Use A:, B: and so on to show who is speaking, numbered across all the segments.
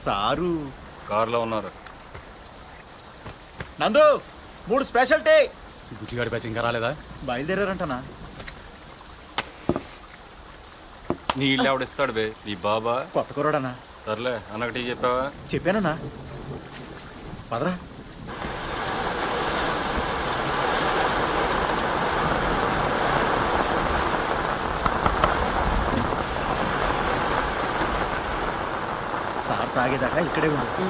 A: Sir
B: కారులో ఉన్నారు.
A: నందు 3 స్పెషల్ టీ.
B: బుచ్చిగాడి బ్యాచ్ ఇంకా రాలేదా?
A: బయలుదేరారంటనా?
B: నీ ఇల్లు ఎవడిస్తాడు బే? నీ బాబా?
A: కొత్త కుర్రాడనా?
B: సర్లే అన్నకు టీ చెప్పావా?
A: చెప్పానన్నా. పదరా. సార్ తాగేదాకా ఇక్కడే ఉండు.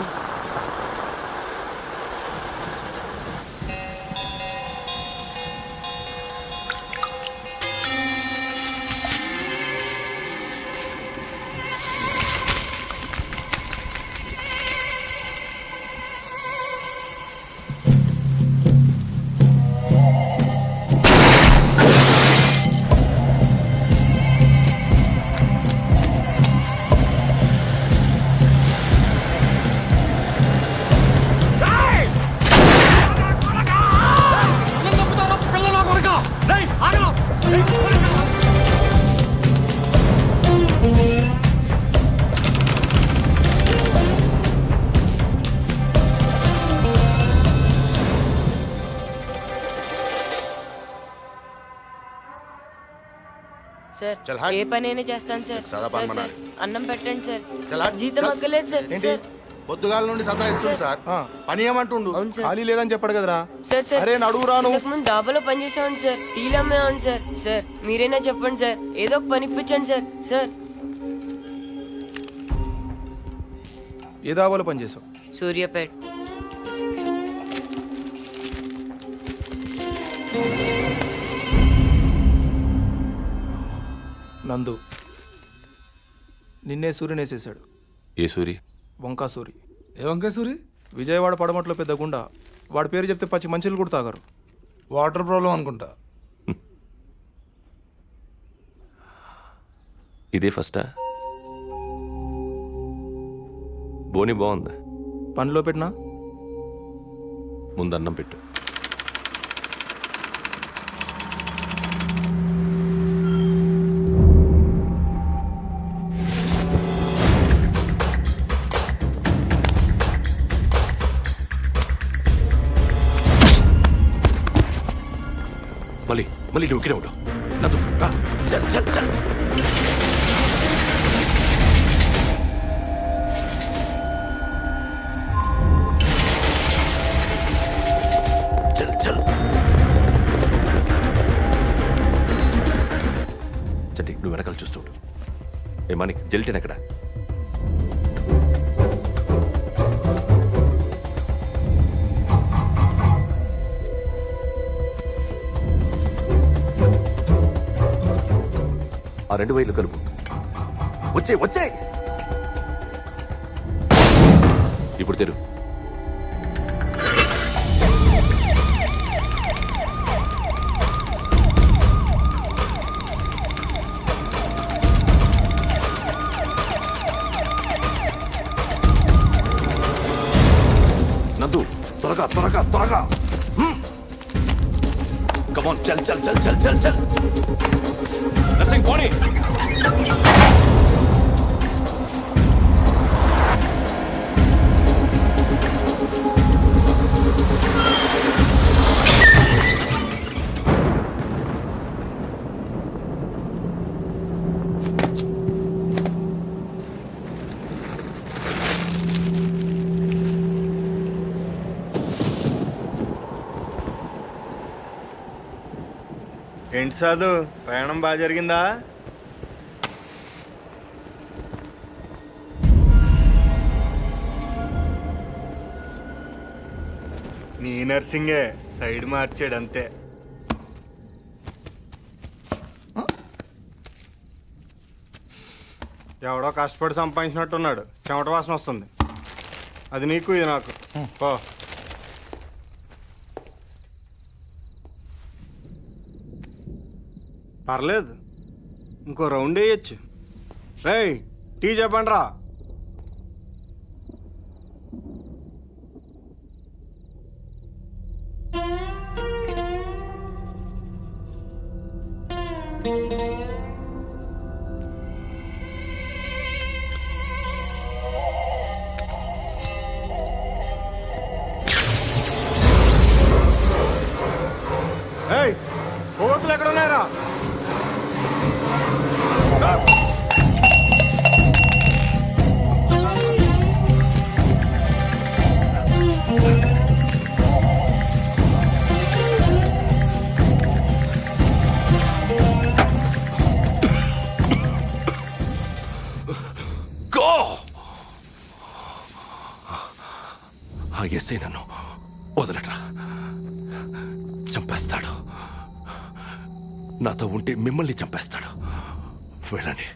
C: సార్ ఏ పనైనా చేస్తాను సార్. సార్ అన్నం పెట్టండి సార్. జీతం అక్కలేదు సార్. సార్
D: పొద్దుగాల నుండి సతాయిస్తుంది సార్. పని ఏమంటుండు?
E: ఖాళీ లేదని చెప్పాడు కదరా.
C: సార్ సార్
E: అరే నడువురాను.
C: ముందు డాబాలో పని చేసామండి సార్. టీలు అమ్మేవాడి సార్. సార్ మీరైనా చెప్పండి సార్, ఏదో ఒక పని ఇప్పించండి సార్. సార్
E: ఏ దాబాలో పని చేసావు?
C: సూర్యాపేట్.
E: నందు నిన్నే సూర్యుని వేసేసాడు.
B: ఏ సూరి?
E: వంకా సూరి.
F: ఏ వంకాయ సూరి?
E: విజయవాడ పడమట్లో పెద్ద గుండా. వాడి పేరు చెప్తే పచ్చి మంచిలు కూడా తాగారు.
F: వాటర్ ప్రాబ్లం అనుకుంటా.
G: ఇదే ఫస్టా? బోని బాగుందా?
E: పనిలో పెట్టినా
G: ముందు అన్నం పెట్టు. మళ్ళీ నువ్వు ఇక్కడే ఉండు. నందు రా. చల్ చల్ చల్. చల్ చల్. చట్టి నువ్వు వెనకాల చూస్తూ ఉండు. ఏ మానిక్ జెల్టెన్ ఎక్కడ? ఆ 2 వైర్లు కలుపు. వచ్చే వచ్చే. ఇప్పుడు తెరు. నందు త్వరగా త్వరగా త్వరగా. కమాన్ చల్ చల్ చల్ చల్ చల్ చల్. నర్సింగ్ పోనీ.
D: ఏంటి సాధు, ప్రయాణం బాగా జరిగిందా? నీ నర్సింగే సైడ్ మార్చాడు అంతే. ఎవడో కష్టపడి సంపాదించినట్టున్నాడు. చెమట వాసన వస్తుంది. అది నీకు ఇది నాకు. ఓ పర్లేదు, ఇంకో రౌండ్ వేయచ్చు. రేయ్ టీ చెప్పండి రా.
G: ఆ ఎస్ఐ నన్ను వదలట్రా, చంపేస్తాడు. నాతో ఉంటే మిమ్మల్ని చంపేస్తాడు. వెళ్ళండి,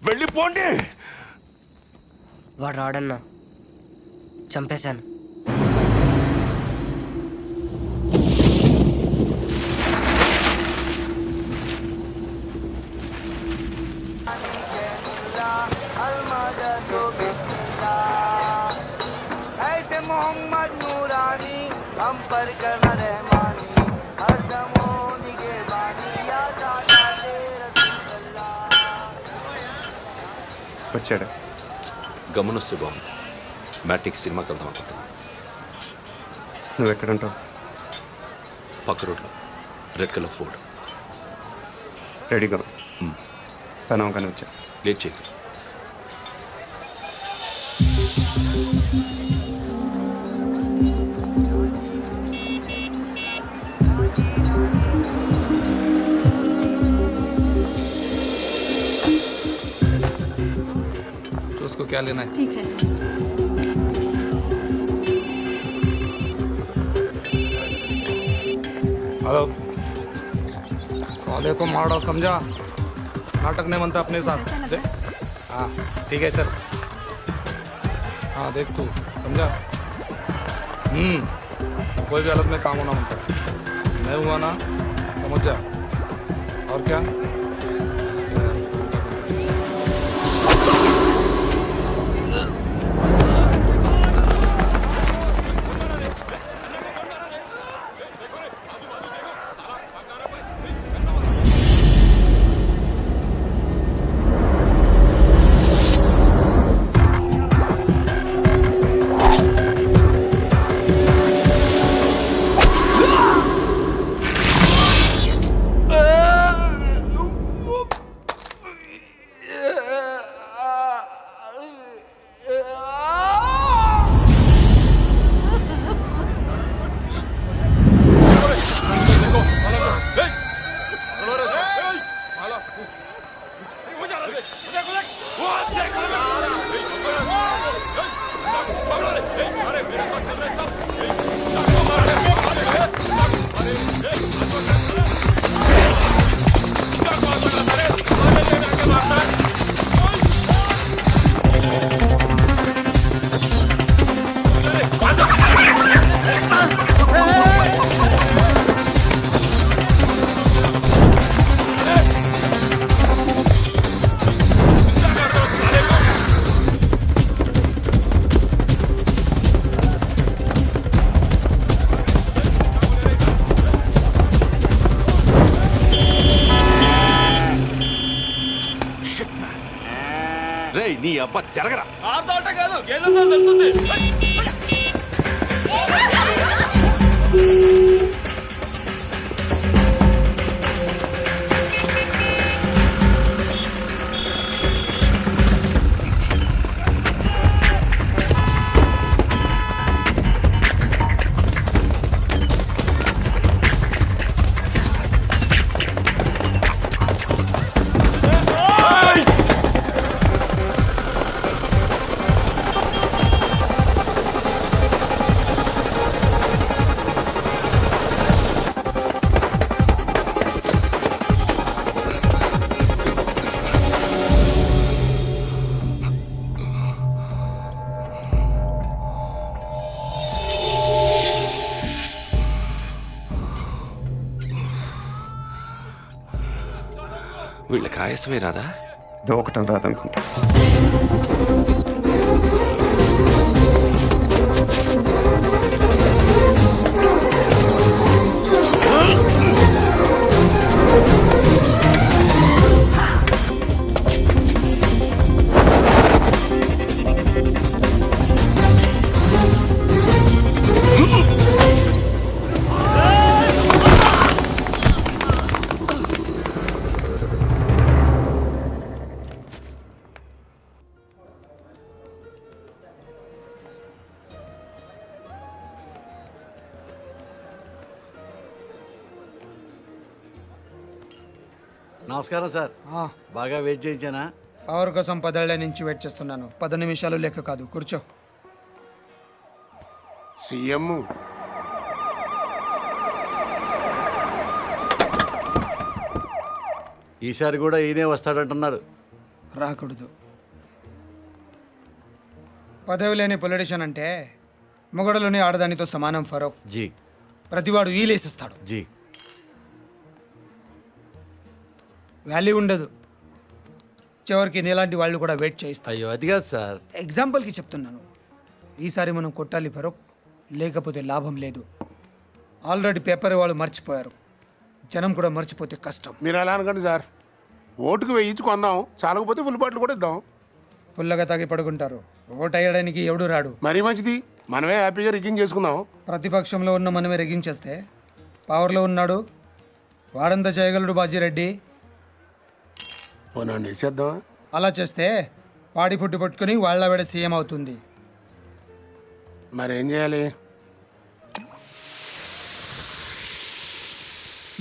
G: వెళ్ళిపోండి.
C: వాడు రాడన్నా, చంపేశాను.
D: వచ్చాడు.
G: గమనిస్తే బాగుంది. మ్యాట్నిక్ సినిమాకి వెళ్దాం అనుకుంటున్నా.
D: నువ్వు ఎక్కడుంటావు?
G: పక్క రోడ్లో రెడ్ కలర్ ఫోర్డ్.
D: రెడీగా పని అవగానే వచ్చేస్తా.
G: లేట్ చేయకు.
F: उसको क्या लेना है?
H: ठीक है।
F: हेलो, साले को मार डाल, समझा? नाटक नहीं बनता अपने साथ। देख, हाँ ठीक है सर। हाँ देख तू, समझा? कोई भी हालत में काम होना बनता है। नहीं हुआ ना, समझ जा। और क्या?
G: నీ అబ్బా జరగరా. వీళ్ళకి ఆయాసమే రాదా?
D: దూకటం రాదనుకుంటా.
A: నమస్కారం సార్. బాగా వెయిట్ చేయించానా?
H: పవర్ కోసం 10 ఏళ్ల నుంచి వెయిట్ చేస్తున్నాను. 10 నిమిషాలు లెక్క కాదు. కూర్చో.
I: సీఎం
A: ఈసారి కూడా ఈయనే వస్తాడంటున్నారు.
H: రాకూడదు. పదవి లేని పొలిటీషియన్ అంటే మొగడలోని ఆడదానితో సమానం ఫరూక్.
A: జీ
H: ప్రతివాడు ఈలేసిస్తాడు.
A: జీ
H: వాల్యూ ఉండదు. చివరికి నీలాంటి వాళ్ళు కూడా వెయిట్ చేయిస్తారు.
A: అయ్యో అది కాదు సార్.
H: ఎగ్జాంపుల్కి చెప్తున్నాను. ఈసారి మనం కొట్టాలి ఫరూక్, లేకపోతే లాభం లేదు. ఆల్రెడీ పేపర్ వాళ్ళు మర్చిపోయారు. జనం కూడా మర్చిపోతే కష్టం.
I: మీరు అలా అనకండి సార్. ఓటుకు వేయించి కొందాం, చాలకపోతే ఫుల్ బాటిల్ కూడా ఇద్దాం.
H: పుల్లగా తాగి పడుకుంటారు. ఓటు వేయడానికి ఎవడు రాడు.
I: మరీ మంచిది, మనమే హ్యాపీగా రిగ్గింగ్ చేసుకుందాం.
H: ప్రతిపక్షంలో ఉన్న మనమే రెగించేస్తే పవర్లో ఉన్నాడు వాడంతా చేయగలడు బాజీరెడ్డి.
I: పోనండి వేసేద్దాం.
H: అలా చేస్తే వాడి పుట్టి పట్టుకుని వాళ్ళ వేడ సీఎం అవుతుంది.
I: మరేం చేయాలి?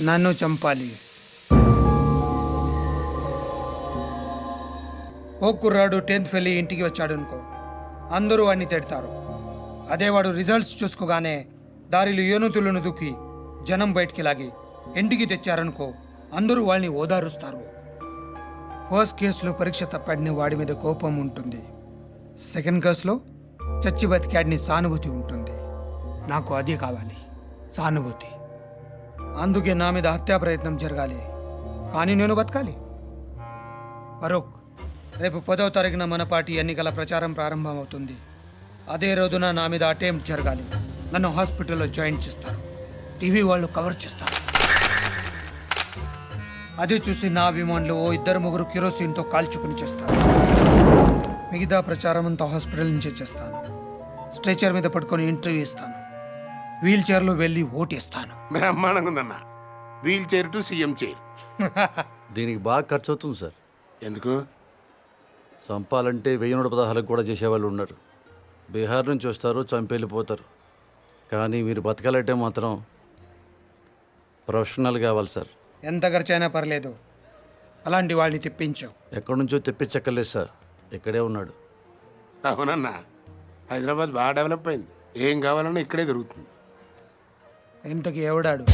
H: నన్ను చంపాలి. ఓ కుర్రాడు 10th వెళ్ళి ఇంటికి వచ్చాడు అనుకో, అందరూ వాడిని తిడతారు. అదే వాడు రిజల్ట్స్ చూసుకోగానే దారిలో ఏనుతులను దుక్కి జనం బయటికి లాగి ఇంటికి తెచ్చారనుకో, అందరూ వాళ్ళని ఓదారుస్తారు. ఫస్ట్ కేసులో పరీక్ష తప్పాడిని వాడి మీద కోపం ఉంటుంది. సెకండ్ కేసులో చచ్చి బతికాడిని సానుభూతి ఉంటుంది. నాకు అదే కావాలి, సానుభూతి. అందుకే నా మీద హత్యా ప్రయత్నం జరగాలి, కానీ నేను బతకాలి. ఫరూక్, రేపు 10వ తారీఖున మన పార్టీ ఎన్నికల ప్రచారం ప్రారంభమవుతుంది. అదే రోజున నా మీద అటెంప్ట్ జరగాలి. నన్ను హాస్పిటల్లో జాయిన్ చేస్తారు. టీవీ వాళ్ళు కవర్ చేస్తారు. అది చూసి నా అభిమానులు ఓ 2-3 కిరోసిన్తో కాల్చుకుని చేస్తారు. మిగతా ప్రచారం అంతా హాస్పిటల్ నుంచే చేస్తాను. స్ట్రెచర్ మీద పట్టుకొని ఇంటర్వ్యూ ఇస్తాను. వీల్ చైర్లో వెళ్ళి ఓటేస్తాను.
I: బ్రహ్మాండంగా ఉందన్న. Wheelchair to CM chair.
A: దీనికి బాగా ఖర్చు అవుతుంది సార్.
I: ఎందుకు?
A: చంపాలంటే 1016 కూడా చేసేవాళ్ళు ఉన్నారు. బీహార్ నుంచి వస్తారు, చంపేళ్ళిపోతారు. కానీ మీరు బతకాలంటే మాత్రం ప్రొఫెషనల్ కావాలి సార్.
H: ఎంత ఖర్చైనా పర్లేదు, అలాంటి వాళ్ళని తెప్పించావు.
A: ఎక్కడి నుంచో తెప్పించక్కర్లేదు సార్, ఇక్కడే ఉన్నాడు.
I: అవునన్నా, హైదరాబాద్ బాగా డెవలప్ అయింది. ఏం కావాలన్నా ఇక్కడే దొరుకుతుంది.
H: ఇంతకి ఎవడాడు?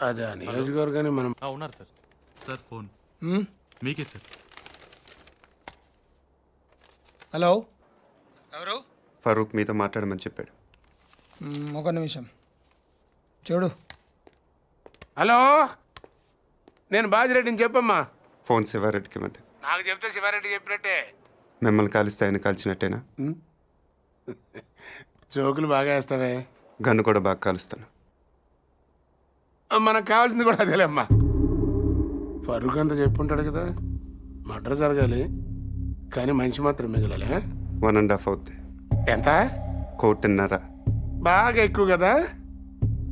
I: అదే నియోజకవర్గాన్ని మనం
B: ఉన్నారు సార్. సార్ ఫోన్
H: హ్మ్?
B: మీకే సార్.
H: హలో, ఎవరు?
D: ఫరూక్ మీతో మాట్లాడమని చెప్పాడు.
H: ఒక నిమిషం చూడు.
I: హలో, నేను బాజిరెడ్డిని చెప్పమ్మా.
D: ఫోన్ శివారెడ్డికి ఇవ్వండి.
I: నాకు చెప్తే శివారెడ్డి చెప్పినట్టే.
D: మిమ్మల్ని కాలిస్తే ఆయన కాల్చినట్టేనా?
I: జోకులు బాగా వేస్తావే.
D: గన్ను కూడా బాగా కాలుస్తాను.
I: మనకు కావాల్సింది కూడా అదేలేమ్మా. ఫరూక్ అంతా చెప్పుంటాడు కదా, మర్డర్ జరగాలి కానీ మనిషి మాత్రం మిగలాలి.
D: 1.5 అవుద్ది.
I: ఎంత?
D: 1.5.
I: బాగా ఎక్కువ కదా.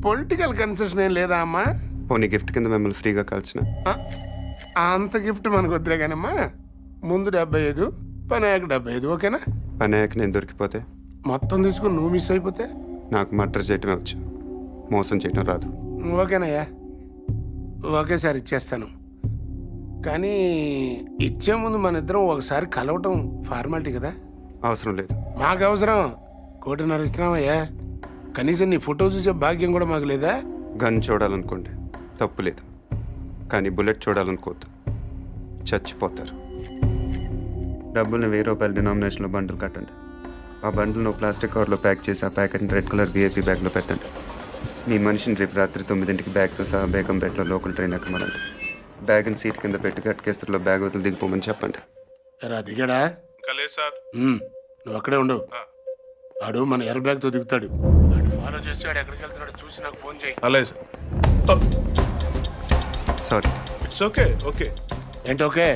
I: పొలిటికల్ కన్సెషన్ ఏం లేదా అమ్మా?
D: పోనీ గిఫ్ట్ కింద మిమ్మల్ని ఫ్రీగా కాల్చిన.
I: అంత గిఫ్ట్ మనకు వద్దులే కానమ్మా. ముందు 75, పని అయ్యాక 75, ఓకేనా?
D: పని అయ్యాక నేను దొరికిపోతే?
I: మొత్తం తీసుకుని నువ్వు మిస్ అయిపోతే?
D: నాకు మర్డర్ చేయటమే వచ్చు, మోసం చేయటం రాదు.
I: ఓకేనయ్యా, ఒకేసారి ఇచ్చేస్తాను. కానీ ఇచ్చే ముందు మన ఇద్దరం ఒకసారి కలవటం ఫార్మాలిటీ కదా.
D: అవసరం లేదు.
I: మాకు అవసరం. 1.5 ఇస్తున్నామయ్యా. కనీసం నీ ఫోటో చూసే భాగ్యం కూడా మాకు లేదా?
D: గన్ చూడాలనుకోండి, తప్పు లేదు. కానీ బుల్లెట్ చూడాలనుకోవద్దు, చచ్చిపోతారు. డబ్బుల్ని 1000 రూపాయల డినామినేషన్లో బండిల్ కట్టండి. ఆ బండిల్ను ప్లాస్టిక్ కవర్లో ప్యాక్ చేసి ఆ ప్యాకెట్ని రెడ్ కలర్ VIP బ్యాగ్లో పెట్టండి. మీ మనిషిని రేపు రాత్రి 9ంటికి బ్యాగ్తో సహా బేగంపేటలో లోకల్ ట్రైన్ ఎక్కమనండి. బ్యాగ్ని సీట్ కింద పెట్టి గట్కేస్తర్లో బ్యాగ్ వదిలి దిగిపోమని చెప్పండి.
I: దిగాడా? నువ్వు అక్కడే ఉండు. వాడు మన ఎర్ర బ్యాగ్తో దిగుతాడు. ఫాలో చేసి వాడు ఎక్కడికి వెళ్తున్నాడు చూసి నాకు ఫోన్ చేయి.
J: అలాగే sir.
D: Sorry.
J: It's okay. Okay
I: ఏంటి ఓకే?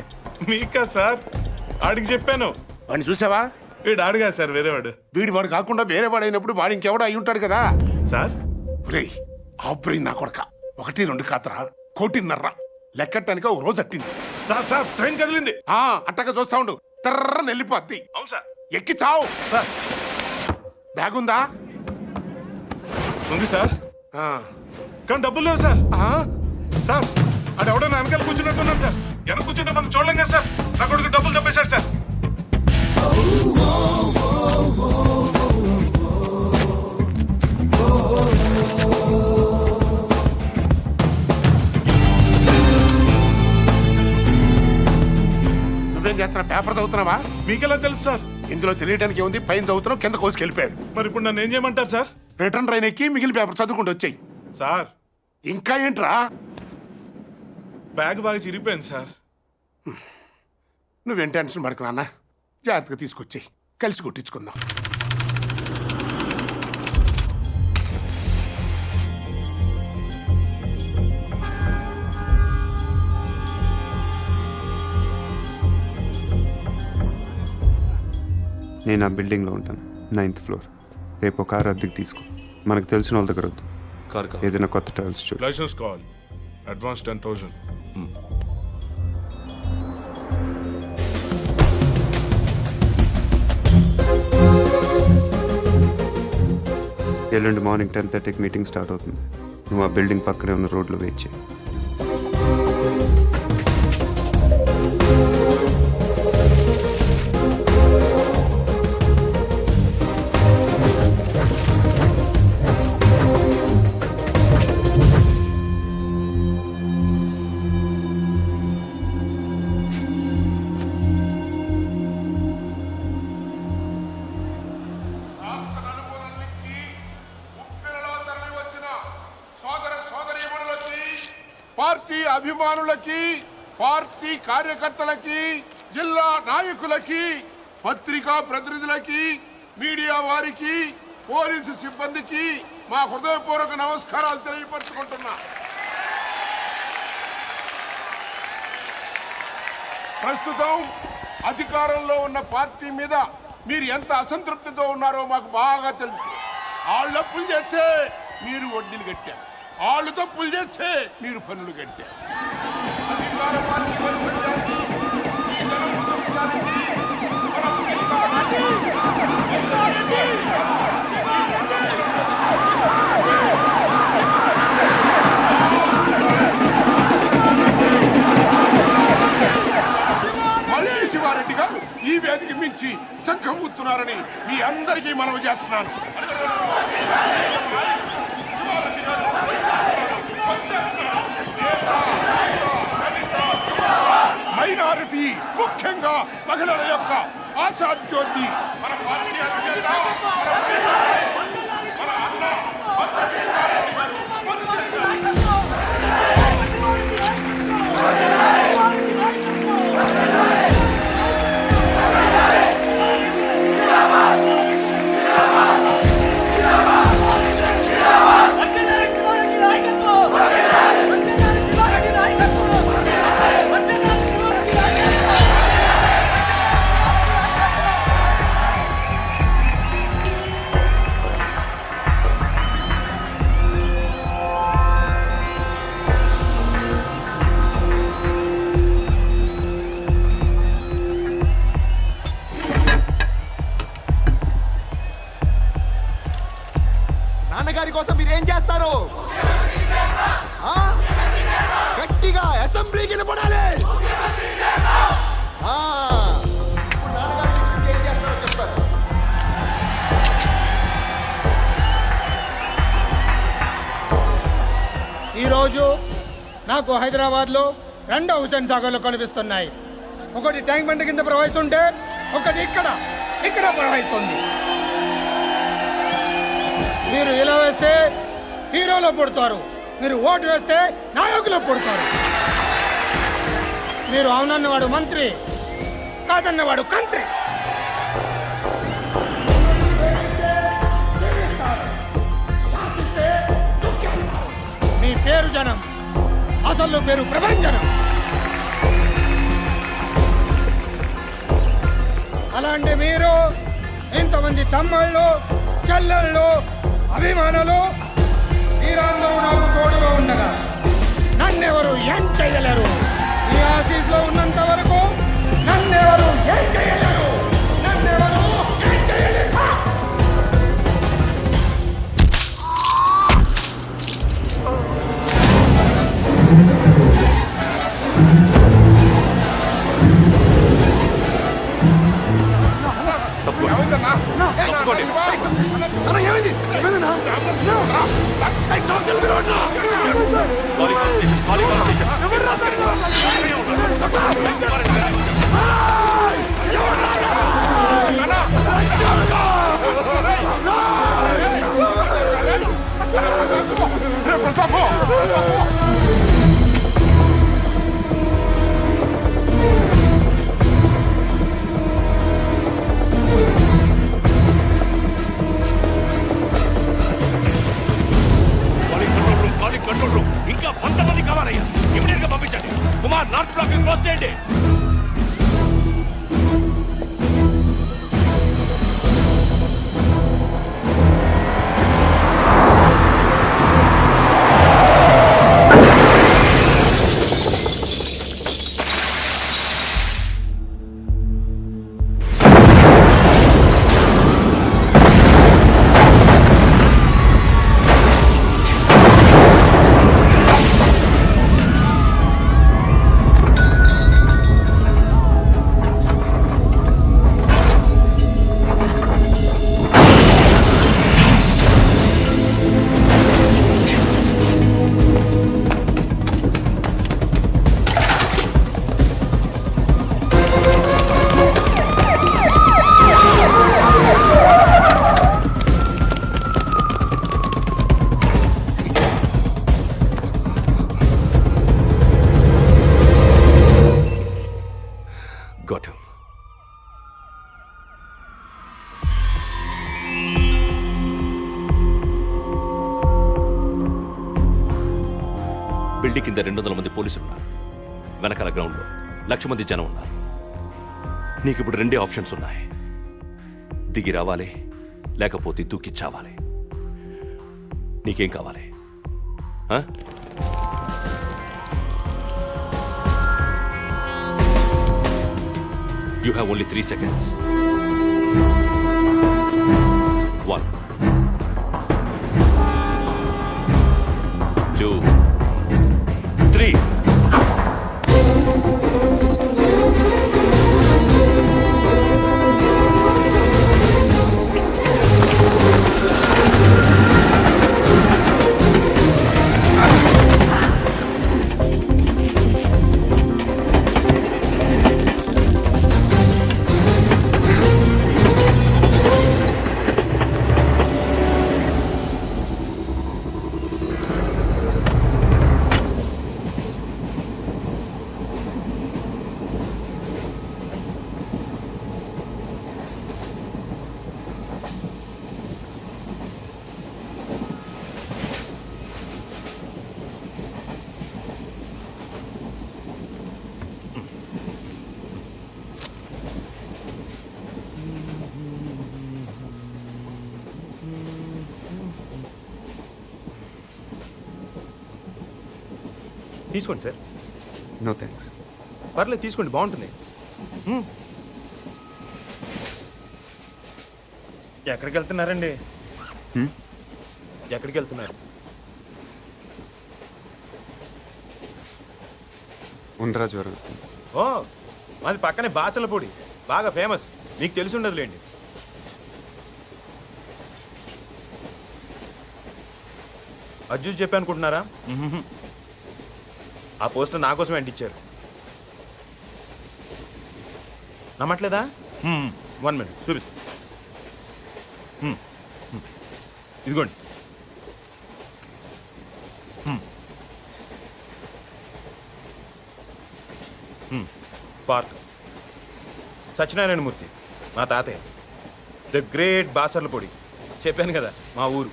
J: మీకా సార్? ఆడికి చెప్పాను.
I: వాడిని చూసావా?
J: వీడు ఆడుగా సార్, వేరేవాడు.
I: వాడు కాకుండా వేరే వాడు అయినప్పుడు వాడు ఇంకెవడో అయి ఉంటాడు కదా
J: సార్.
I: రే ఆపరేయి నా కొడక. 1, 2 కాతరా. 1.5 లెక్కటానికి ఒక రోజు అట్టింది.
J: సార్ సార్ ట్రైన్ కదిలింది.
I: అట్టగా చూస్తా ఉండు, తర్రని వెళ్ళిపోద్ది.
J: అవును సార్.
I: ఎక్కి చావు.
J: సార్
I: బ్యాగ్ ఉందా?
J: ఉంది సార్,
I: ఆ.
J: కానీ డబ్బులు లేవు సార్.
I: ఆ?
J: సార్ అది ఎవడో నా వెనకాల కూర్చున్నట్టున్నాను సార్. వెనక కూర్చుంటే మనం చూడలేం కదా సార్. నా కొడుకు డబ్బులు తప్పేశారు సార్.
I: నువ్వేం చేస్తున్నా? పేపర్ చదువుతున్నావా?
J: మీకెలా తెలుసు సార్?
I: ఇందులో తెలియడానికి ఏముంది? పైన చదువుతున్నావు, కింద కోసుకెళ్ళిపోయాడు.
J: మరి ఇప్పుడు నన్ను ఏం చేయమంటారు సార్?
I: రిటర్న్ ట్రైన్ ఎక్కి మిగిలిన పేపర్ చదువుకుంటూ వచ్చాయి.
J: సార్
I: ఇంకా ఏంట్రా?
J: బ్యాగ్ బాగా చిరిగిపోయింది సార్.
I: నువ్వేం టెన్షన్ పడకు నాన్న, జాగ్రత్తగా తీసుకొచ్చాయి, కలిసి కొట్టించుకుందాం.
D: నేను ఆ బిల్డింగ్లో ఉంటాను, 9th ఫ్లోర్. రేపు ఒక కారు అద్దెకి తీసుకో. మనకు తెలిసిన వాళ్ళ దగ్గర వద్దు. ఏదైనా కొత్త ట్రావెల్స్ చూడు.
J: లైసెన్స్ కావాలి, అడ్వాన్స్ 10,000.
D: ఎల్లుండి మార్నింగ్ 10:30కి మీటింగ్ స్టార్ట్ అవుతుంది. నువ్వు ఆ బిల్డింగ్ పక్కనే ఉన్న రోడ్లో వెయిట్ చేయి.
I: పార్టీ అభిమానులకి, పార్టీ కార్యకర్తలకి, జిల్లా నాయకులకి, పత్రికా ప్రతినిధులకి, మీడియా వారికి, పోలీసు సిబ్బందికి మా హృదయపూర్వక నమస్కారాలు తెలియపరుచుకుంటున్నా. ప్రస్తుతం అధికారంలో ఉన్న పార్టీ మీద మీరు ఎంత అసంతృప్తితో ఉన్నారో మాకు బాగా తెలుసు. వాళ్ళు అప్పులు చేస్తే మీరు వడ్డీలు కట్టారు, వాళ్ళు తప్పులు చేస్తే మీరు పన్నులు కట్టారు. అధికార పార్టీ వైఫల్యాన్ని, ఈ ధనపు దొంగతనాన్ని మళ్ళీ శివారెడ్డి గారు ఈ వేదిక మించి శంఖం ఊతున్నారని మీ అందరికీ మనవి చేస్తున్నాను. మైనారిటీ, ముఖ్యంగా మహిళల యొక్క ఆశాజ్యోతి మన పార్టీ అధినేత, మన అన్న
K: నాన్నగారి కోసం మీరు ఏం చేస్తారు? గట్టిగా అసెంబ్లీకి నిలబడాలి. ఇప్పుడు నాన్నగారి గురించి ఏం చేస్తారో చెప్తారు.
H: ఈరోజు నాకు హైదరాబాద్లో 2 హుసేన్ సాగర్లు కనిపిస్తున్నాయి. ఒకటి ట్యాంక్ బండ్ కింద ప్రవహిస్తుంటే, ఒకటి ఇక్కడ ప్రవహిస్తుంది. మీరు ఇలా వేస్తే హీరోలో పుడతారు, మీరు ఓటు వేస్తే నాయకులు పుడతారు. మీరు అవునన్నవాడు మంత్రి, కాదన్నవాడు కంత్రి. మీ పేరు జనం, అసలు పేరు ప్రభంజనం. అలాంటి మీరు ఇంతమంది తమ్ముళ్ళు, చెల్లెళ్ళు, అభిమానులు మీరందరూ నాకు తోడుగా ఉండగా నన్ను
F: నన్నెవరు ఏం చేయలేరు. ఈ ఆఫీస్లో ఉన్నంత వరకు నన్నెవరు ఏం చేయలేరు. నన్నెవరు ఏం చేయలేరు.
G: కంట్రోల్ రూమ్ ఇంకా 100 మంది కావాలయ్యా. ఇమీడియట్ గా పంపించండి. కుమార్ నార్త్ బ్లాక్ క్లోజ్ చేయండి. Got him. బిల్డింగ్ కింద 200 మంది పోలీసులు ఉన్నారు. వెనకాల గ్రౌండ్లో 1,00,000 మంది జనం ఉన్నారు. నీకు ఇప్పుడు 2 ఆప్షన్స్ ఉన్నాయి. దిగి రావాలి, లేకపోతే దూకి చావాలి. నీకేం కావాలి? You have only 3 seconds. 1, 2, 3.
E: తీసుకోండి సార్.
D: No thanks.
E: పర్లేదు తీసుకోండి, బాగుంటుంది. ఎక్కడికి వెళ్తున్నారండి? ఎక్కడికి వెళ్తున్నారు?
D: ఉండరా జ్వరం.
E: ఓ, మాది పక్కనే బాచలపూడి, బాగా ఫేమస్, మీకు తెలిసి ఉండదులేండి. అజ్జూస్ చెప్పి అనుకుంటున్నారా? ఆ పోస్టర్ నా కోసం అంటించారు. నమ్మట్లేదా? 1 మినిట్ చూపిస్తా. ఇదిగోండి. పార్క్ సత్యనారాయణమూర్తి మా తాతయ్య, ద గ్రేట్ బాసర్లపొడి. చెప్పాను కదా మా ఊరు.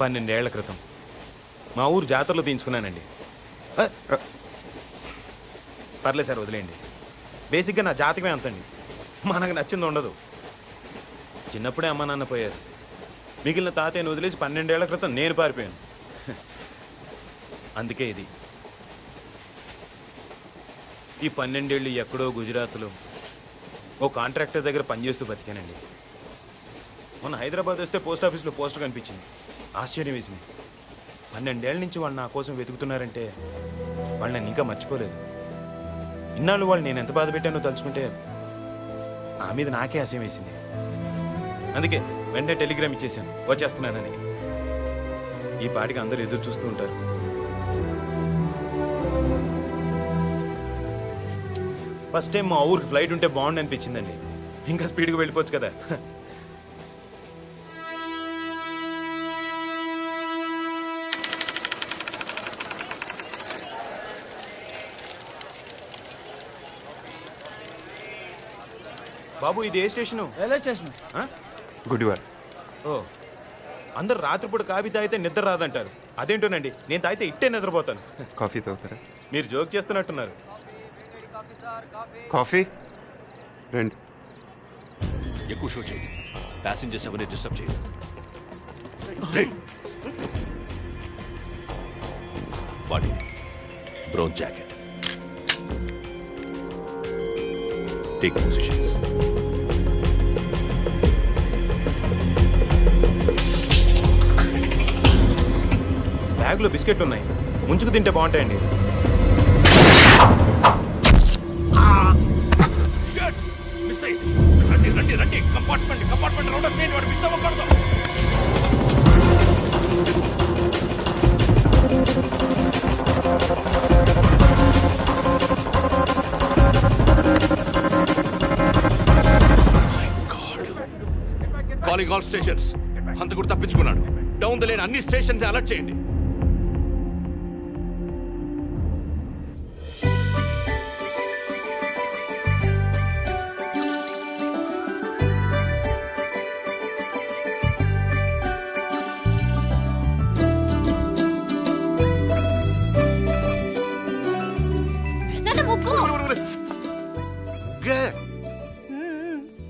E: పన్నెండేళ్ల క్రితం మా ఊరు జాతరలో తీయించుకున్నానండి. పర్లేదు సార్, వదిలేయండి. బేసిక్గా నా జాతకమే అంతండి, మనకు నచ్చింది ఉండదు. చిన్నప్పుడే అమ్మ నాన్న పోయారు. మిగిలిన తాతయ్యను వదిలేసి 12 ఏళ్ల క్రితం నేను పారిపోయాను. అందుకే ఇది. ఈ 12 ఏళ్ళు ఎక్కడో గుజరాత్లో ఓ కాంట్రాక్టర్ దగ్గర పనిచేస్తూ బతికానండి. మొన్న హైదరాబాద్ వస్తే పోస్ట్ ఆఫీస్లో పోస్టర్ కనిపించింది. ఆశ్చర్యం వేసింది. 12 ఏళ్ళ నుంచి వాళ్ళు నా కోసం వెతుకుతున్నారంటే వాళ్ళు నన్ను ఇంకా మర్చిపోలేదు. ఇన్నాళ్ళు వాళ్ళు నేను ఎంత బాధ పెట్టానో తలుచుకుంటే నా మీద నాకే అసహ్యం వేసింది. అందుకే వెంటనే టెలిగ్రామ్ ఇచ్చేసాను వచ్చేస్తున్నానని. ఈ పాటికి అందరూ ఎదురు చూస్తూ ఉంటారు. ఫస్ట్ టైం మా ఊరికి ఫ్లైట్ ఉంటే బాగుండు అనిపించిందండి. ఇంకా స్పీడ్గా వెళ్ళిపోవచ్చు కదా. బాబు ఇది ఏ స్టేషను?
F: Railway station.
D: గుడివాడ.
E: ఓ, అందరు రాత్రిపూట కాఫీ తాగితే నిద్ర రాదంటారు. అదేంటోనండి, నేను తాగితే ఇట్టే నిద్రపోతాను.
D: కాఫీ తాగుతారా?
E: మీరు జోక్ చేస్తున్నట్టున్నారు.
D: కాఫీ రండి.
G: ఎక్కువ షో చేయండి. ప్యాసింజర్స్ ఎవరిని డిస్టర్బ్ చేయండి. Body brown jacket. Take positions.
E: బ్యాగ్లో బిస్కెట్ ఉన్నాయి, ముంచుకు తింటే బాగుంటాయండి.
G: Calling all stations. హంతకుడు తప్పించుకున్నాడు. డౌన్ ద లేన్ అన్ని స్టేషన్స్ అలర్ట్ చేయండి.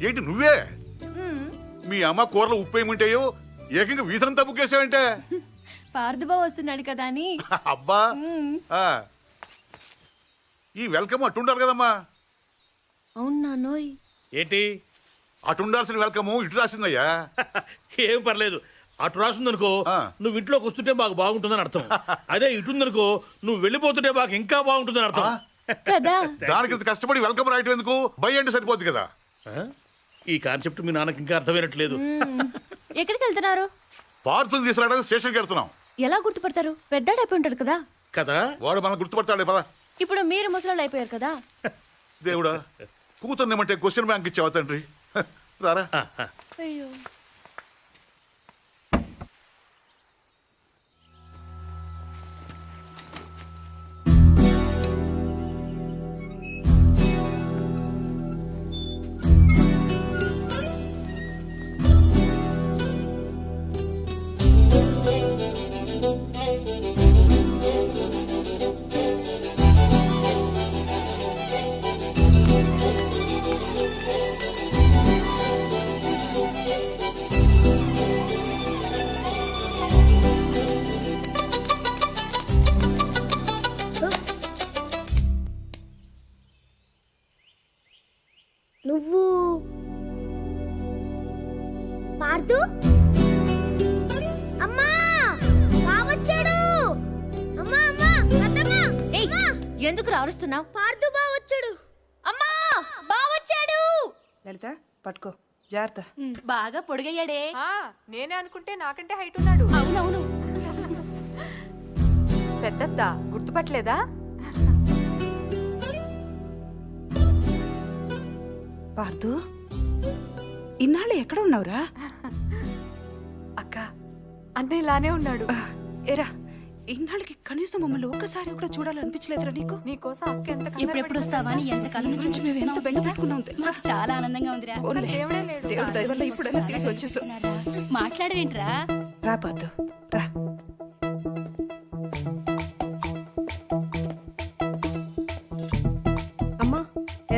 J: ఏంటి నువ్వే? మీ అమ్మ కూరలో ఉప్పు ఏముంటాయో ఏకంగా వీధంతా బుక్కేసావంటే.
L: పార్థుబాబు వస్తున్నాడు కదా అని.
J: అబ్బా ఈ వెల్కమ్ అటు ఉండాలి కదమ్మా.
L: అవును నాన్నోయ్.
F: ఏంటి
J: అటు ఉండాల్సిన వెల్కమ్ ఇటు రాసిందయ్యా.
F: ఏం పర్లేదు. అటు రాసిందనుకో నువ్వు ఇంట్లోకి వస్తుంటే మాకు బాగుంటుందని అర్థం. అదే ఇటుందనుకో నువ్వు వెళ్ళిపోతుంటే మాకు ఇంకా బాగుంటుందని అర్థం
L: కదా.
J: దానికి ఇంత కష్టపడి వెల్కమ్ రాయటం ఎందుకు? బై అంటే సరిపోద్ది కదా.
F: ఈ కాన్సెప్ట్ మీ నాన్నకి ఇంకా అర్థమైనట్లేదు.
L: ఎక్కడికి వెళ్తున్నారు?
J: పార్సల్ తీసుకురావడానికి స్టేషన్కి వెళ్తున్నాం.
L: ఎలా గుర్తుపడతారు? పెద్దడైపోయి ఉంటాడు కదా.
F: కదా,
J: వాడు మనం గుర్తుపడతాడే పద.
L: ఇప్పుడు మీరు ముసలాళ్ళు అయిపోయారు కదా.
J: దేవుడా, కూతుర్నేమంటే క్వశ్చన్ బ్యాంక్ ఇచ్చావా తండ్రి? రారా.
L: అయ్యో. నువ్వు పార్థు? అమ్మా బావొచ్చాడు. అమ్మా అమ్మా అత్తమ్మా. ఏయ్ ఎందుకు అరుస్తున్నావ్? పార్థు బావొచ్చాడు. అమ్మా బావొచ్చాడు.
C: లలిత పట్టుకో, జాగ్రత్త.
L: బాగా పొడిగయ్యాడే.
C: నేనే అనుకుంటే నాకంటే హైట్ ఉన్నాడు.
L: అవునవును.
C: పెద్దత్త గుర్తుపట్టలేదా?
M: పార్థు, ఇన్నాళ్ళు ఎక్కడ ఉన్నావురా?
C: అక్క అన్న ఇలానే ఉన్నాడు.
M: ఏరా, ఇన్నాళ్ళకి కనీసం మమ్మల్ని ఒక్కసారి కూడా చూడాలనిపించలేదురా నీకు?
C: నీకోసం అక్క ఎంత
L: ఎప్పుడెప్పుడు వస్తావా అని ఎంతకాలం
M: నుంచి మేము ఎంత బెంగ పెట్టుకున్నాం తెలుసా?
L: చాలా ఆనందంగా ఉందిరా.
C: దేవుడే లేడు.
M: దేవుడి దయ వల్ల ఇప్పుడైనా తిరిగి వచ్చేసావు.
L: మాట్లాడవేంట్రా?
M: రా పార్థు రా.
C: అమ్మా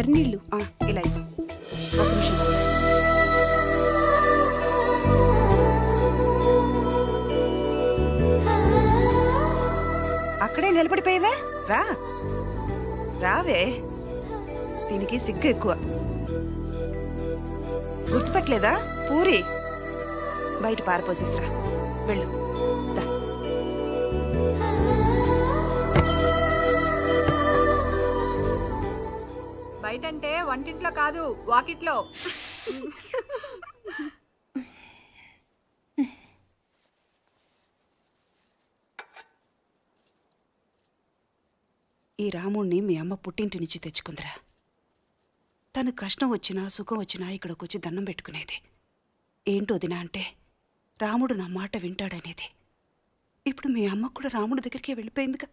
C: ఎర్నీళ్ళు
M: ఇలా ఇవ్వు. ఒక నిమిషం. నిలబడిపోయావే రా రావే దీనికి సిగ్గు ఎక్కువ గుర్తుపట్టలేదా పూరి బయట పారపోసేసిరా వెళ్ళు దా. బయటంటే వంటింట్లో కాదు వాకిట్లో. ఈ రాముణ్ణి మీ అమ్మ పుట్టింటి నుంచి తెచ్చుకుందిరా. తను కష్టం వచ్చినా సుఖం వచ్చినా ఇక్కడికి వచ్చి దండం పెట్టుకునేది. ఏంటో వదినా అంటే రాముడు నా మాట వింటాడనేది. ఇప్పుడు మీ అమ్మకు కూడా రాముడి దగ్గరికి వెళ్ళిపోయిందిగా.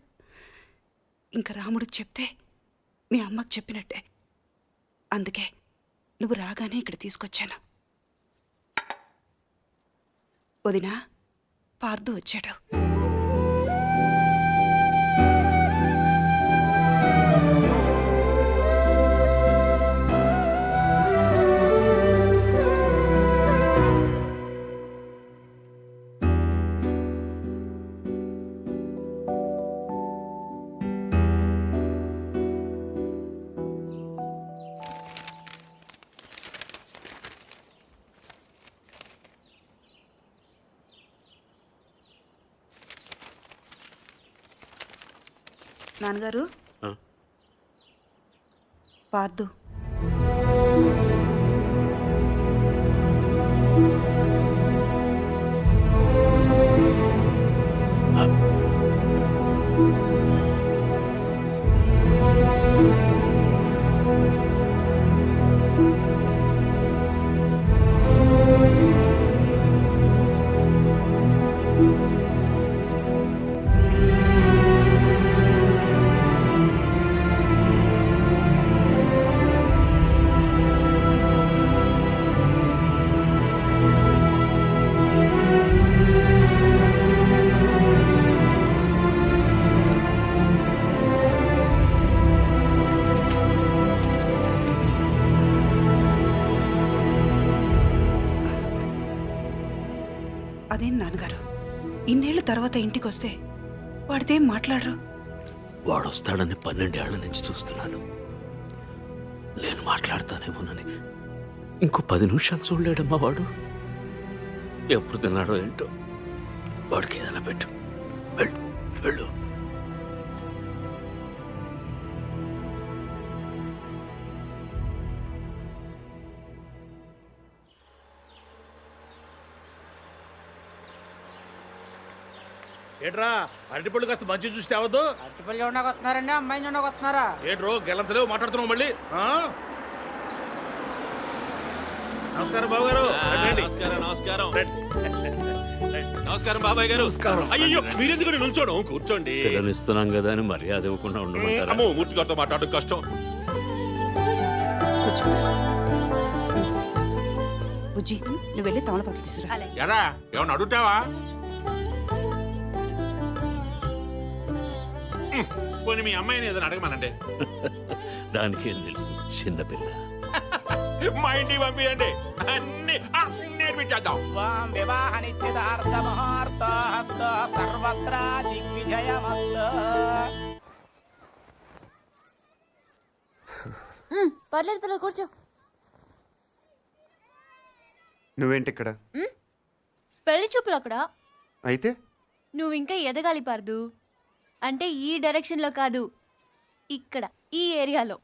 M: ఇంకా రాముడికి చెప్తే మీ అమ్మకు చెప్పినట్టే. అందుకే నువ్వు రాగానే ఇక్కడ తీసుకొచ్చాను. వదినా, పార్దు వచ్చాడు. నాన్నగారు, పార్దు అదేం నాన్నగారు, ఇన్నేళ్ల తర్వాత ఇంటికి వస్తే వాడితేం మాట్లాడరు?
G: వాడు వస్తాడని 12 ఏళ్ల నుంచి చూస్తున్నాను. నేను మాట్లాడతానేమోనని ఇంకో 10 నిమిషాలు చూడలేడమ్మా వాడు. ఎప్పుడు తిన్నాడో ఏంటో. వాడికి ఏదైనా పెట్టు. వెళ్ళు వెళ్ళు.
J: ఏట్రా అరటిపళ్ళు కాస్త మంచి చూస్తే అవద్దు.
C: అట్టుపల్లి ఉండకొస్తున్నారండి, అమ్మాయిని ఉండకొస్తున్నారా?
J: ఏట్రో గెలంతలేవు మాట్లాడుతున్నావు మళ్ళీ. నమస్కారం బాబు గారు.
G: నమస్కారం నమస్కారం బాబాయ్ గారు. అయ్యో మీరెందుకు నిల్చోడం? కూర్చోండి. ఇస్తున్నాం కదా అని మర్యాద ఇవ్వకుండా ఉండమంటారా? అమ్మో, మూర్తి గారితో మాట్లాడడం కష్టం.
M: బుజ్జి, నువ్వు వెళ్ళి తమలపాకు తీసుకురా.
J: ఎరా ఏమన్నా అడుగుతావా? పోనీ మీ అమ్మాయిని ఏదైనా అడగమనండి.
G: దానికి ఏం తెలుసు, చిన్నపిల్ల.
J: మా ఇంటికి పంపించండి, అన్ని నేర్పించేద్దాం.
L: పర్లేదు పర్లేదు, కూర్చో.
D: నువ్వేంటి ఇక్కడ?
L: పెళ్లి చూపులు అక్కడ.
D: అయితే
L: నువ్వు ఇంకా ఎదగాలి పార్దు. అంటే ఈ డైరెక్షన్లో కాదు, ఇక్కడ ఈ ఏరియాలో.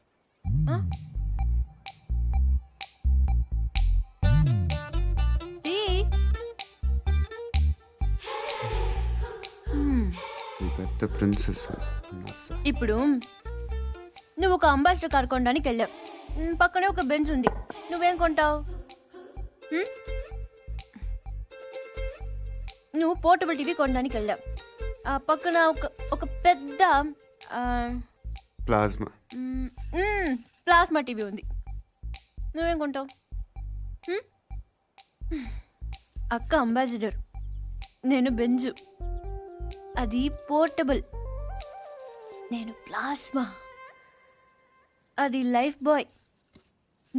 D: పెద్ద ప్రిన్సెస్.
L: ఇప్పుడు నువ్వు ఒక అంబాసిడర్ కార్ కొనడానికి వెళ్ళావు. పక్కనే ఒక బెంచ్ ఉంది. నువ్వేం కొంటావు? నువ్వు పోర్టబుల్ టీవీ కొనడానికి వెళ్ళావు. ఆ పక్కన ఒక పెద్ద ప్లాస్మా టీవీ ఉంది. నువ్వేం కొంటావు? అక్క అంబాసిడర్, నేను బెంజు. అది పోర్టబుల్. నేను ప్లాస్మా. అది లైఫ్ బాయ్.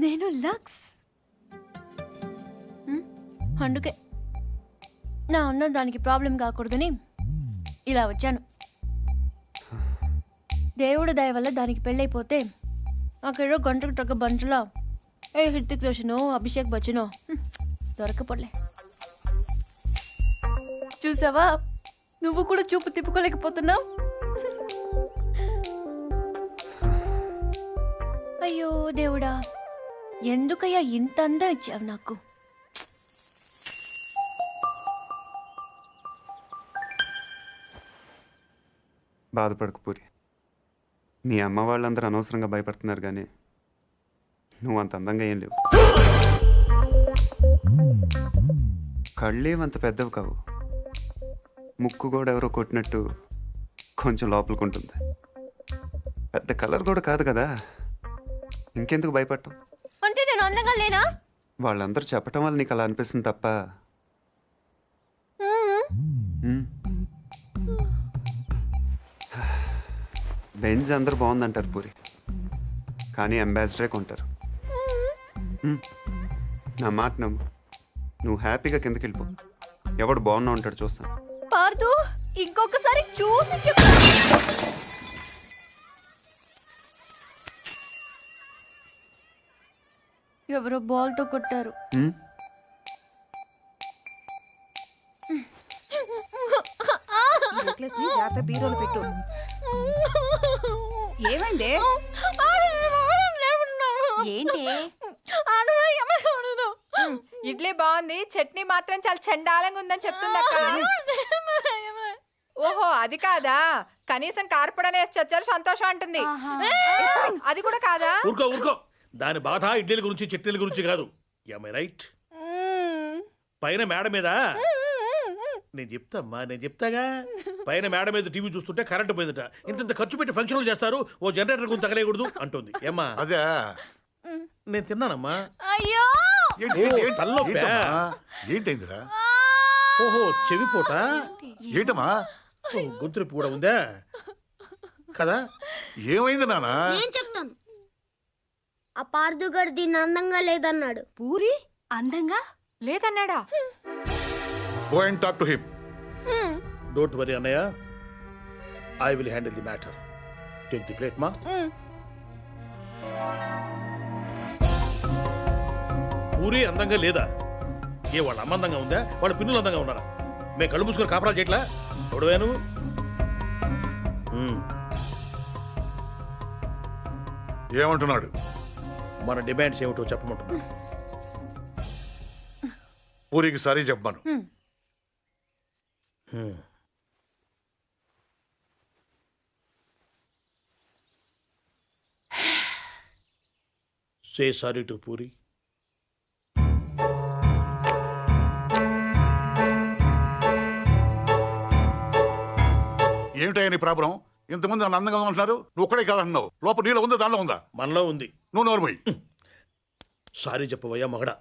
L: నేను లక్స్. అందుకే నా అన్న దానికి ప్రాబ్లం కాకూడదని ఇలా వచ్చాను. దేవుడి దయ వల్ల దానికి పెళ్ళైపోతే అక్కడో గంటకు తగ్గ బంటలో ఏ హృతిక్ రోషనో అభిషేక్ బచ్చనో దొరకపోలే. చూసావా, నువ్వు కూడా చూపు తిప్పుకోలేకపోతున్నావు. అయ్యో దేవుడా, ఎందుకయ్యా ఇంత అందం ఇచ్చావు నాకు.
D: బాధపడకు పూరి. మీ అమ్మ వాళ్ళందరూ అనవసరంగా భయపడుతున్నారు కానీ నువ్వు అంత అందంగా ఏం లేవు. కళ్ళేమంత పెద్దవి కావు. ముక్కు కూడా ఎవరో కొట్టినట్టు కొంచెం లోపలికుంటుంది. పెద్ద కలర్ కూడా కాదు కదా, ఇంకెందుకు భయపడటం?
L: అంటే నేను అందంగా లేనా?
D: వాళ్ళందరూ చెప్పటం వల్ల నీకు అలా అనిపిస్తుంది తప్ప. మ్మ్. బెంజ్ అందరు బాగుందంటారు పూరి, కానీ అంబాసిడరే కొంటారు. నా మాట నమ్ము, నువ్వు హ్యాపీగా కిందకి వెళ్ళిపో. ఎవడు బాగున్నా ఉంటాడు చూస్తాను.
L: పార్దు, ఇంకొకసారి చూసి చెప్పు. ఎవరో బాల్తో కొట్టారు.
D: మ్మ్?
M: నెక్లెస్ ని జాగ్రత్త బీరోలో పెట్టు. ఏమైంది?
L: ఏంటి?
C: ఇడ్లీ బాగుంది, చట్నీ మాత్రం చాలా చండాలంగా ఉందని చెప్తుందక్క. ఓహో, అది కాదా? కనీసం కార్పొడనే వచ్చారు, సంతోషం అంటుంది. అది కూడా కాదా?
J: ఊరుకో ఊరుకో, దాని బాధ ఇడ్లీల గురించి చట్నీల గురించి కాదు. రైట్. పైన మేడ మీద నేను చెప్తామ్మా, నేను చెప్తాగా. పైన మేడ మీద టీవీ చూస్తుంటే కరెంటు పోయిందట. ఇంత ఖర్చు పెట్టి ఫంక్షన్లు చేస్తారు, ఓ జనరేటర్ గురించి తగలేయకూడదు అంటుంది. ఏమ్మా?
I: అదే
J: నేను తిన్నానమ్మా.
L: అయ్యో,
I: ఏంటైందిరా?
J: ఓహో, చెవిపోట.
I: ఏంటమ్మా?
J: గొంతులు కూడా ఉందా కదా?
I: ఏమైంది నానా?
L: నేను చెప్తాను. ఆ పార్దుగాడు దీన్ని అందంగా లేదన్నాడు.
M: పూరి
C: అందంగా లేదన్నాడా?
I: Go and talk to him.
J: Don't worry అన్నయ్య, I will handle the matter. Take the plate మా. పూరి అందంగా లేదా? ఏ వాళ్ళ అమ్మ అందంగా ఉందా? వాళ్ళ పిన్నులు అందంగా ఉన్నారా? మేము కళ్ళు మూసుకొని కాపరాలు చేయట్లా? చూడవే నువ్వు.
I: ఏమంటున్నాడు?
J: మన డిమాండ్స్ ఏమిటో చెప్పమంటున్నా.
I: పూరికి సారీ చెప్పాను.
J: Say sorry to puri.
I: ఏమిటయ్యా నీ ప్రాబ్లం? ఇంతమంది నన్ను అందంగా ఉంటున్నారు, నువ్వు ఒక్కడే కాదంటున్నావు. లోపల నీలో ఉందా, దానిలో ఉందా?
J: మనలో ఉంది.
I: నువ్వు నోరుమోయ్.
J: సారీ చెప్పవయ్యా మగడా.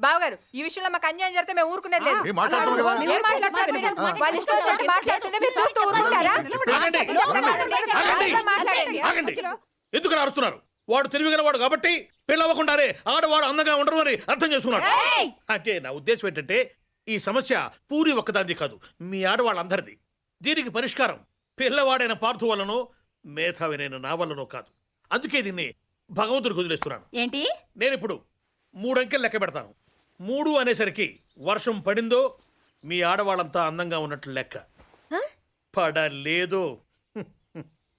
C: బావగారు, ఈ విషయంలో మాకు అన్యాయం జరిగితే మేము ఊరుకునేది లేదు.
I: ఏం మాట్లాడుతున్నావు కదా?
C: ఏం మాట్లాడుతున్నారు మీరు? వాళ్ళ ఇష్టం వచ్చినట్టు మాట్లాడుతుంటే మీరు చూస్తూ ఊరుకుంటారా?
J: ఆగండి. ఎందుకు అరుస్తున్నారు? వాడు తెలివిగలవాడు కాబట్టి పెళ్ళవకుండానే ఆడవాడు అందంగా ఉండరు అని అర్థం చేసుకున్నాడు. అంటే నా ఉద్దేశం ఏంటంటే, ఈ సమస్య పూరి ఒక్కదాంది కాదు, మీ ఆడవాళ్ళందరిది. దీనికి పరిష్కారం పిల్లవాడైన పార్థు వల్లనో మేధావినైన నా వల్లనో కాదు. అందుకే దీన్ని భగవంతుడికి వదిలేస్తున్నాను.
L: ఏంటి?
J: నేను ఇప్పుడు 3 అంకెలు లెక్క పెడతాను. 3 అనేసరికి వర్షం పడిందో మీ ఆడవాళ్ళంతా అందంగా ఉన్నట్లు లెక్క. పడలేదు.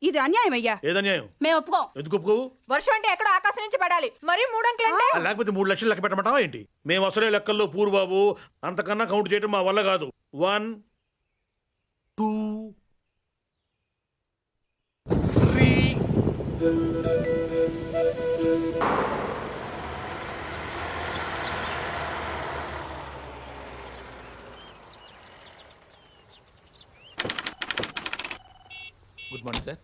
M: ఇది అన్యాయం అయ్యా.
J: ఏదన్యాయం?
L: మేము ఒప్పుకోం.
J: ఎందుకు ఒప్పుకోవు?
C: వర్షం అంటే ఎక్కడో ఆకాశం నుంచి పడాలి, మరి 3 అంకెలు అంటే?
J: లేకపోతే 3 లక్షలు లెక్క పెట్టమంటావా ఏంటి? మేము అసలే లెక్కల్లో పూర్బాబు, అంతకన్నా కౌంట్ చేయడం మా వల్ల కాదు. 1 2 3.
B: Good morning sir.